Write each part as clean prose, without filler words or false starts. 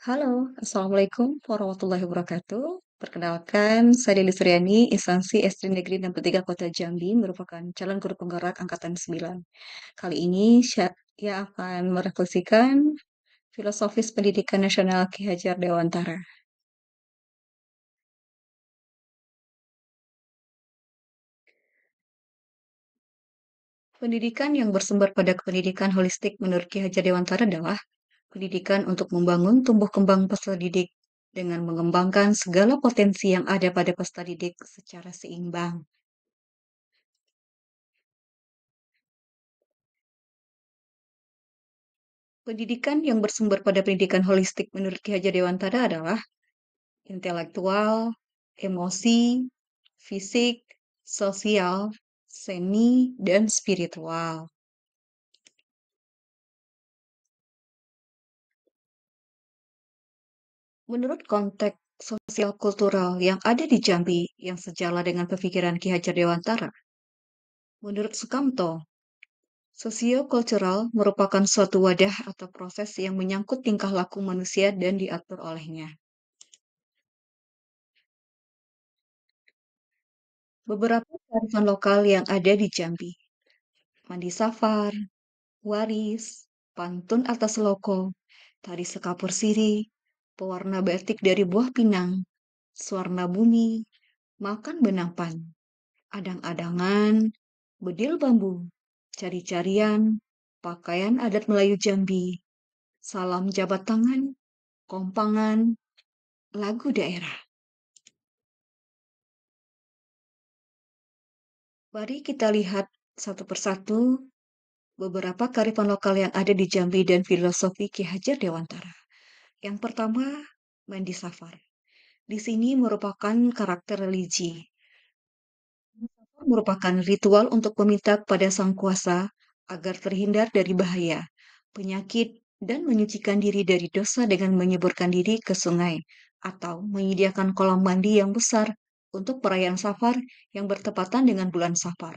Halo, Assalamualaikum warahmatullahi wabarakatuh. Perkenalkan, saya Deli Suryani, instansi SD Negeri 63 Kota Jambi, merupakan calon guru penggerak Angkatan 9. Kali ini saya akan merefleksikan filosofis pendidikan nasional Ki Hajar Dewantara. Pendidikan yang bersumber pada pendidikan holistik menurut Ki Hajar Dewantara adalah pendidikan untuk membangun tumbuh kembang peserta didik dengan mengembangkan segala potensi yang ada pada peserta didik secara seimbang. Pendidikan yang bersumber pada pendidikan holistik menurut Ki Hajar Dewantara adalah intelektual, emosi, fisik, sosial, seni, dan spiritual. Menurut konteks sosial kultural yang ada di Jambi yang sejalan dengan pemikiran Ki Hajar Dewantara, menurut Sukamto, sosiokultural merupakan suatu wadah atau proses yang menyangkut tingkah laku manusia dan diatur olehnya. Beberapa kearifan lokal yang ada di Jambi, Mandi Safar, waris, pantun atas loko, tari sekapur siri, pewarna batik dari buah pinang, suarna bumi, makan benapan, adang-adangan, bedil bambu, cari-carian, pakaian adat Melayu Jambi, salam jabat tangan, kompangan, lagu daerah. Mari kita lihat satu persatu beberapa kearifan lokal yang ada di Jambi dan filosofi Ki Hajar Dewantara. Yang pertama, Mandi Safar. Di sini merupakan karakter religi. Merupakan ritual untuk meminta kepada sang kuasa agar terhindar dari bahaya, penyakit, dan menyucikan diri dari dosa dengan menyeburkan diri ke sungai atau menyediakan kolam mandi yang besar untuk perayaan Safar yang bertepatan dengan bulan Safar.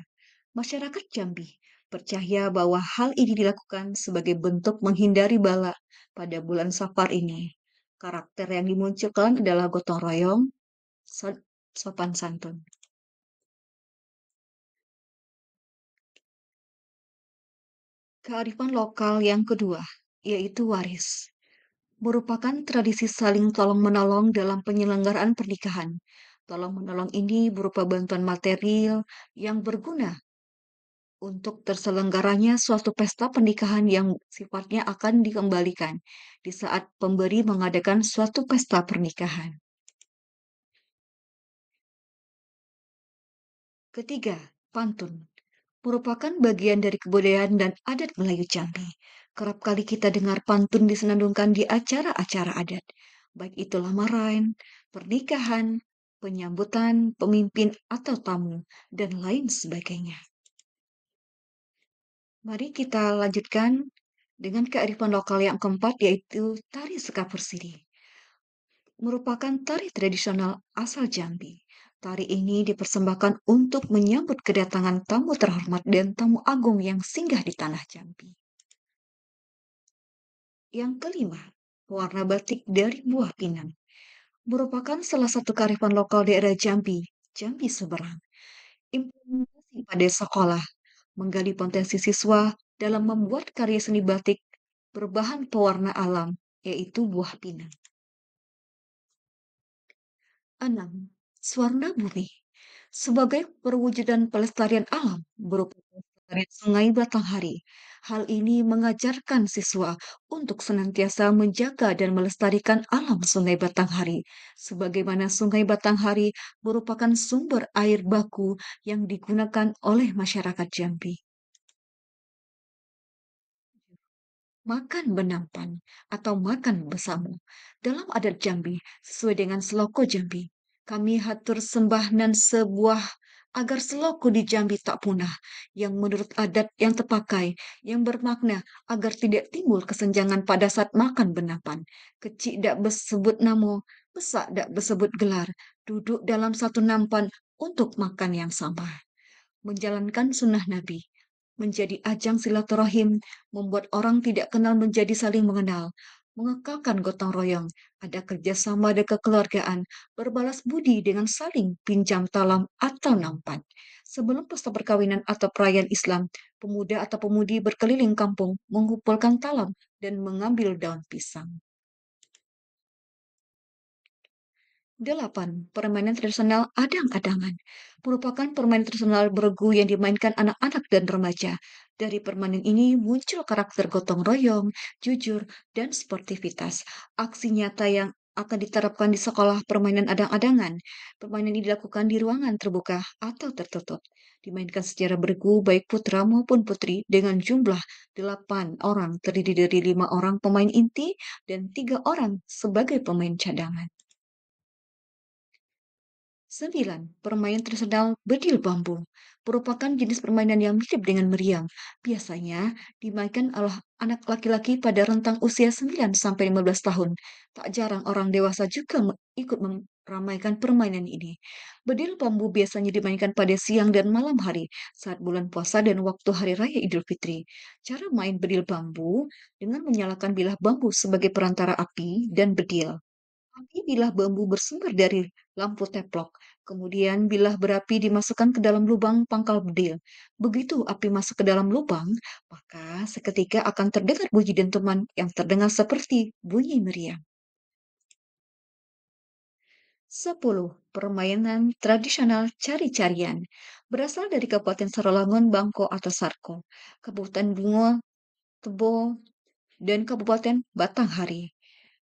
Masyarakat Jambi percaya bahwa hal ini dilakukan sebagai bentuk menghindari bala pada bulan Safar ini. Karakter yang dimunculkan adalah gotong royong, sopan santun. Kearifan lokal yang kedua, yaitu waris, merupakan tradisi saling tolong-menolong dalam penyelenggaraan pernikahan. Tolong-menolong ini berupa bantuan material yang berguna untuk terselenggaranya suatu pesta pernikahan yang sifatnya akan dikembalikan di saat pemberi mengadakan suatu pesta pernikahan. Ketiga, pantun merupakan bagian dari kebudayaan dan adat Melayu Jambi. Kerap kali kita dengar pantun disenandungkan di acara-acara adat, baik itu lamaran, pernikahan, penyambutan pemimpin atau tamu, dan lain sebagainya. Mari kita lanjutkan dengan kearifan lokal yang keempat, yaitu tari sekapur siri. Merupakan tari tradisional asal Jambi. Tari ini dipersembahkan untuk menyambut kedatangan tamu terhormat dan tamu agung yang singgah di tanah Jambi. Yang kelima, warna batik dari buah pinang. Merupakan salah satu kearifan lokal daerah Jambi, Jambi seberang. Implementasi pada sekolah, menggali potensi siswa dalam membuat karya seni batik berbahan pewarna alam, yaitu buah pinang. 6. Swarna bumi. Sebagai perwujudan pelestarian alam berupa pelestarian Sungai Batanghari. Hal ini mengajarkan siswa untuk senantiasa menjaga dan melestarikan alam Sungai Batanghari, sebagaimana Sungai Batanghari merupakan sumber air baku yang digunakan oleh masyarakat Jambi. Makan benampan atau makan bersama. Dalam adat Jambi, sesuai dengan seloko Jambi, kami hatur sembah nan sebuah agar seloko di Jambi tak punah, yang menurut adat yang terpakai, yang bermakna agar tidak timbul kesenjangan pada saat makan benampan. Kecil dak bersebut namo, besak dak bersebut gelar, duduk dalam satu nampan untuk makan yang sama. Menjalankan sunnah Nabi, menjadi ajang silaturahim, membuat orang tidak kenal menjadi saling mengenal, mengekalkan gotong royong, ada kerjasama dan kekeluargaan, berbalas budi dengan saling pinjam talam atau nampan. Sebelum pesta perkawinan atau perayaan Islam, pemuda atau pemudi berkeliling kampung, mengumpulkan talam, dan mengambil daun pisang. 8. Permainan tradisional adang-adangan merupakan permainan tradisional beregu yang dimainkan anak-anak dan remaja. Dari permainan ini muncul karakter gotong royong, jujur, dan sportivitas. Aksi nyata yang akan diterapkan di sekolah permainan adang-adangan. Permainan ini dilakukan di ruangan terbuka atau tertutup. Dimainkan secara beregu baik putra maupun putri dengan jumlah 8 orang terdiri dari 5 orang pemain inti dan 3 orang sebagai pemain cadangan. 9. Permainan tradisional bedil bambu merupakan jenis permainan yang mirip dengan meriam. Biasanya dimainkan oleh anak laki-laki pada rentang usia 9 sampai 15 tahun. Tak jarang orang dewasa juga ikut meramaikan permainan ini. Bedil bambu biasanya dimainkan pada siang dan malam hari saat bulan puasa dan waktu hari raya Idul Fitri. Cara main bedil bambu dengan menyalakan bilah bambu sebagai perantara api dan bedil. Api bilah bambu bersumber dari lampu teplok. Kemudian bilah berapi dimasukkan ke dalam lubang pangkal bedil. Begitu api masuk ke dalam lubang, maka seketika akan terdengar bunyi dentuman yang terdengar seperti bunyi meriam. 10. Permainan tradisional cari-carian berasal dari Kabupaten Sarawangun, Bangko atau Sarko, Kabupaten Bungo, Tebo, dan Kabupaten Batanghari.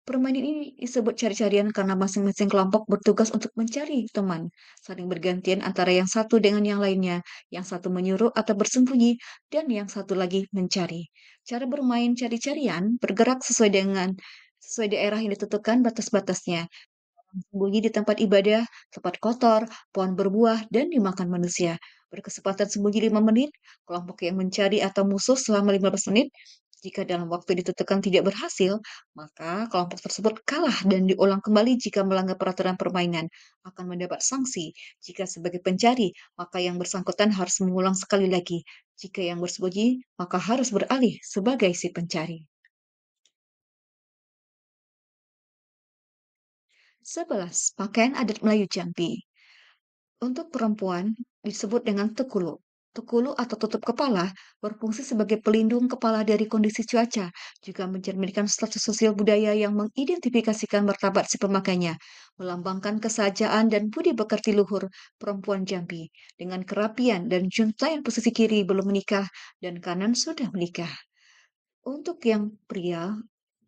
Permainan ini disebut cari-carian karena masing-masing kelompok bertugas untuk mencari teman, saling bergantian antara yang satu dengan yang lainnya, yang satu menyuruh atau bersembunyi, dan yang satu lagi mencari. Cara bermain cari-carian bergerak sesuai daerah yang ditentukan batas-batasnya. Sembunyi di tempat ibadah, tempat kotor, pohon berbuah, dan dimakan manusia. Berkesempatan sembunyi 5 menit, kelompok yang mencari atau musuh selama 15 menit. Jika dalam waktu ditentukan tidak berhasil, maka kelompok tersebut kalah dan diulang kembali jika melanggar peraturan permainan. Akan mendapat sanksi. Jika sebagai pencari, maka yang bersangkutan harus mengulang sekali lagi. Jika yang bersembunyi, maka harus beralih sebagai si pencari. 11. Pakaian adat Melayu Jambi. Untuk perempuan disebut dengan tekulu. Tekulu atau tutup kepala berfungsi sebagai pelindung kepala dari kondisi cuaca, juga mencerminkan status sosial budaya yang mengidentifikasikan martabat si pemakainya, melambangkan kesajaan dan budi pekerti luhur perempuan Jambi, dengan kerapian dan junta yang posisi kiri belum menikah dan kanan sudah menikah. Untuk yang pria,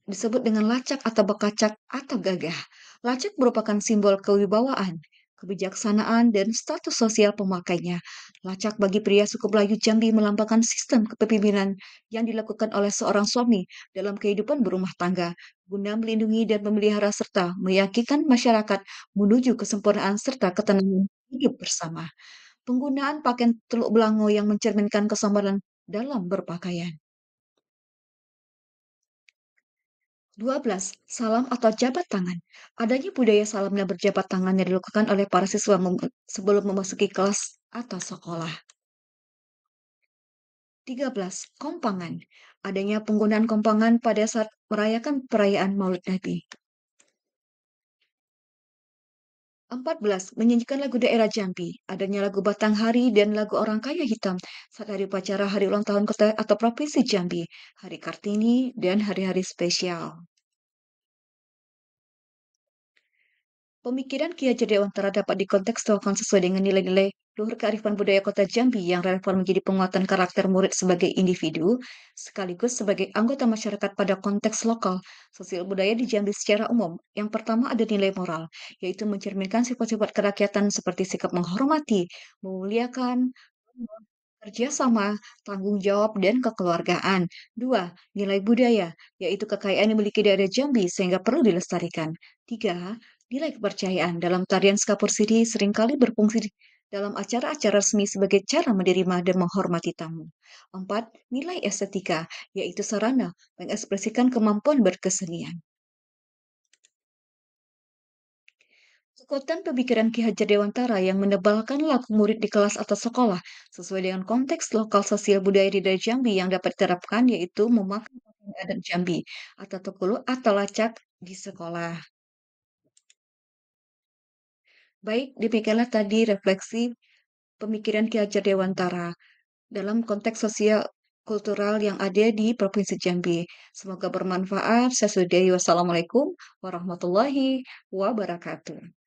disebut dengan lacak atau bekacak atau gagah. Lacak merupakan simbol kewibawaan, kebijaksanaan, dan status sosial pemakainya. Lacak bagi pria suku Melayu Jambi melambangkan sistem kepemimpinan yang dilakukan oleh seorang suami dalam kehidupan berumah tangga, guna melindungi dan memelihara serta meyakinkan masyarakat menuju kesempurnaan serta ketenangan hidup bersama. Penggunaan pakaian teluk belango yang mencerminkan kesabaran dalam berpakaian. 12. Salam atau jabat tangan. Adanya budaya salam dan berjabat tangan yang dilakukan oleh para siswa sebelum memasuki kelas atau sekolah. 13. Kompangan. Adanya penggunaan kompangan pada saat merayakan perayaan Maulid Nabi. 14. Menyanyikan lagu daerah Jambi. Adanya lagu Batanghari dan lagu Orang Kaya Hitam saat hari upacara hari ulang tahun kota atau provinsi Jambi, Hari Kartini, dan hari-hari spesial. Pemikiran Ki Hajar Dewantara dapat dikontekstualkan sesuai dengan nilai-nilai luhur kearifan budaya Kota Jambi yang relevan menjadi penguatan karakter murid sebagai individu, sekaligus sebagai anggota masyarakat pada konteks lokal, sosial budaya di Jambi secara umum. Yang pertama ada nilai moral, yaitu mencerminkan sifat-sifat kerakyatan seperti sikap menghormati, memuliakan, kerjasama, tanggung jawab, dan kekeluargaan. 2. Nilai budaya, yaitu kekayaan yang dimiliki daerah Jambi sehingga perlu dilestarikan. 3. Nilai kepercayaan dalam tarian Skapur Siri seringkali berfungsi dalam acara-acara resmi sebagai cara menerima dan menghormati tamu. 4. Nilai estetika, yaitu sarana mengekspresikan kemampuan berkesenian. Kekuatan pemikiran Ki Hajar Dewantara yang menebalkan laku murid di kelas atau sekolah sesuai dengan konteks lokal sosial budaya di daerah Jambi yang dapat diterapkan yaitu memakai pakaian adat Jambi atau tekulu atau lacak di sekolah. Baik, demikianlah tadi refleksi pemikiran Ki Hajar Dewantara dalam konteks sosial kultural yang ada di Provinsi Jambi. Semoga bermanfaat. Saya sudahi. Wassalamualaikum warahmatullahi wabarakatuh.